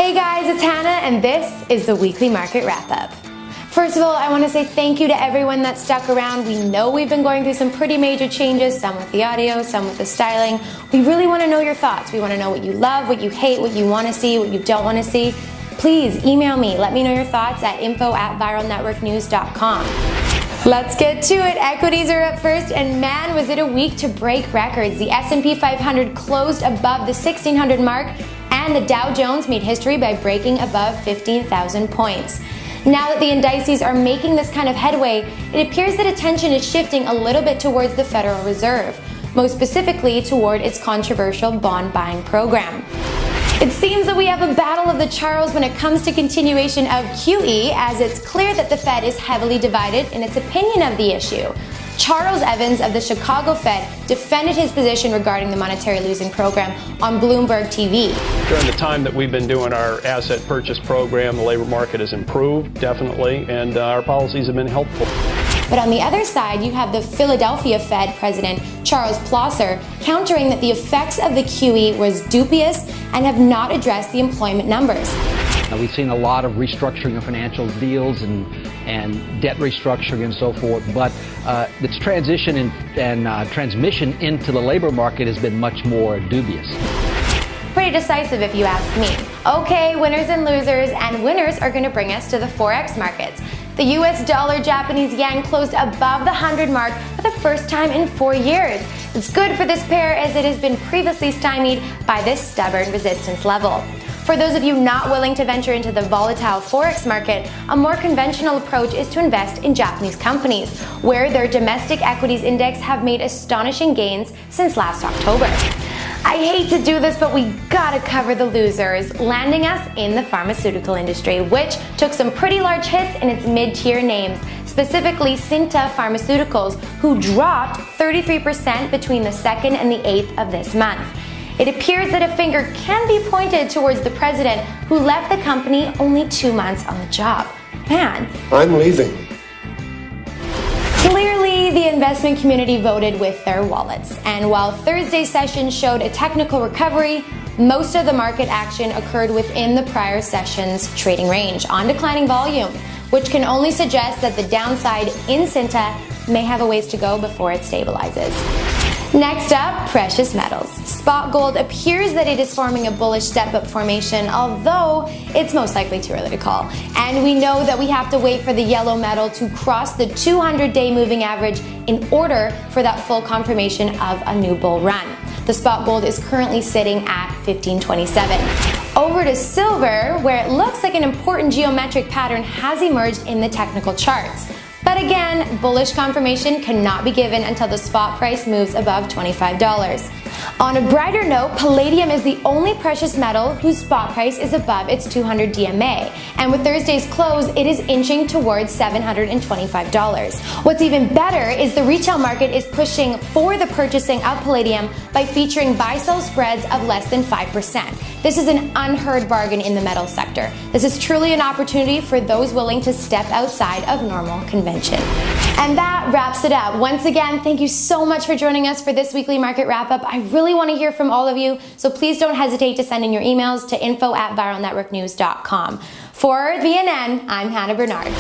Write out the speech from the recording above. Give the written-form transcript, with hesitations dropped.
Hey guys, it's Hannah and this is the weekly market wrap-up. First of all, I want to say thank you to everyone that stuck around. We know we've been going through some pretty major changes, some with the audio, some with the styling. We really want to know your thoughts. We want to know what you love, what you hate, what you want to see, what you don't want to see. Please email me. Let me know your thoughts at info@viralnetworknews.com. Let's get to it. Equities are up first, and man, was it a week to break records. The S&P 500 closed above the 1600 mark, and the Dow Jones made history by breaking above 15,000 points. Now that the indices are making this kind of headway, it appears that attention is shifting a little bit towards the Federal Reserve, most specifically toward its controversial bond buying program. It seems that we have a battle of the Charles when it comes to continuation of QE, as it's clear that the Fed is heavily divided in its opinion of the issue. Charles Evans of the Chicago Fed defended his position regarding the monetary loosening program on Bloomberg TV. During the time that we've been doing our asset purchase program, the labor market has improved, definitely, and our policies have been helpful. But on the other side, you have the Philadelphia Fed President Charles Plosser countering that the effects of the QE was dubious and have not addressed the employment numbers. We've seen a lot of restructuring of financial deals and debt restructuring and so forth, but its transition and transmission into the labor market has been much more dubious. Pretty decisive if you ask me. Okay, winners and losers, and winners are going to bring us to the Forex markets. The US dollar Japanese yen closed above the 100 mark for the first time in 4 years. It's good for this pair as it has been previously stymied by this stubborn resistance level. For those of you not willing to venture into the volatile Forex market, a more conventional approach is to invest in Japanese companies, where their domestic equities index have made astonishing gains since last October. I hate to do this, but we gotta cover the losers, landing us in the pharmaceutical industry, which took some pretty large hits in its mid-tier names, specifically Cinta Pharmaceuticals, who dropped 33% between the 2nd and the 8th of this month. It appears that a finger can be pointed towards the president, who left the company only 2 months on the job. Man. I'm leaving. Clearly, the investment community voted with their wallets, and while Thursday's session showed a technical recovery, most of the market action occurred within the prior session's trading range on declining volume, which can only suggest that the downside in Cinta may have a ways to go before it stabilizes. Next up, precious metals. Spot gold appears that it is forming a bullish step-up formation, although it's most likely too early to call. And we know that we have to wait for the yellow metal to cross the 200-day moving average in order for that full confirmation of a new bull run. The spot gold is currently sitting at 1527. Over to silver, where it looks like an important geometric pattern has emerged in the technical charts. But again, bullish confirmation cannot be given until the spot price moves above $25. On a brighter note, palladium is the only precious metal whose spot price is above its 200 DMA, and with Thursday's close, it is inching towards $725. What's even better is the retail market is pushing for the purchasing of palladium by featuring buy-sell spreads of less than 5%. This is an unheard bargain in the metal sector. This is truly an opportunity for those willing to step outside of normal convention. And that wraps it up. Once again, thank you so much for joining us for this weekly market wrap-up. I really want to hear from all of you, so please don't hesitate to send in your emails to info@viralnetworknews.com. For VNN, I'm Hannah Bernard.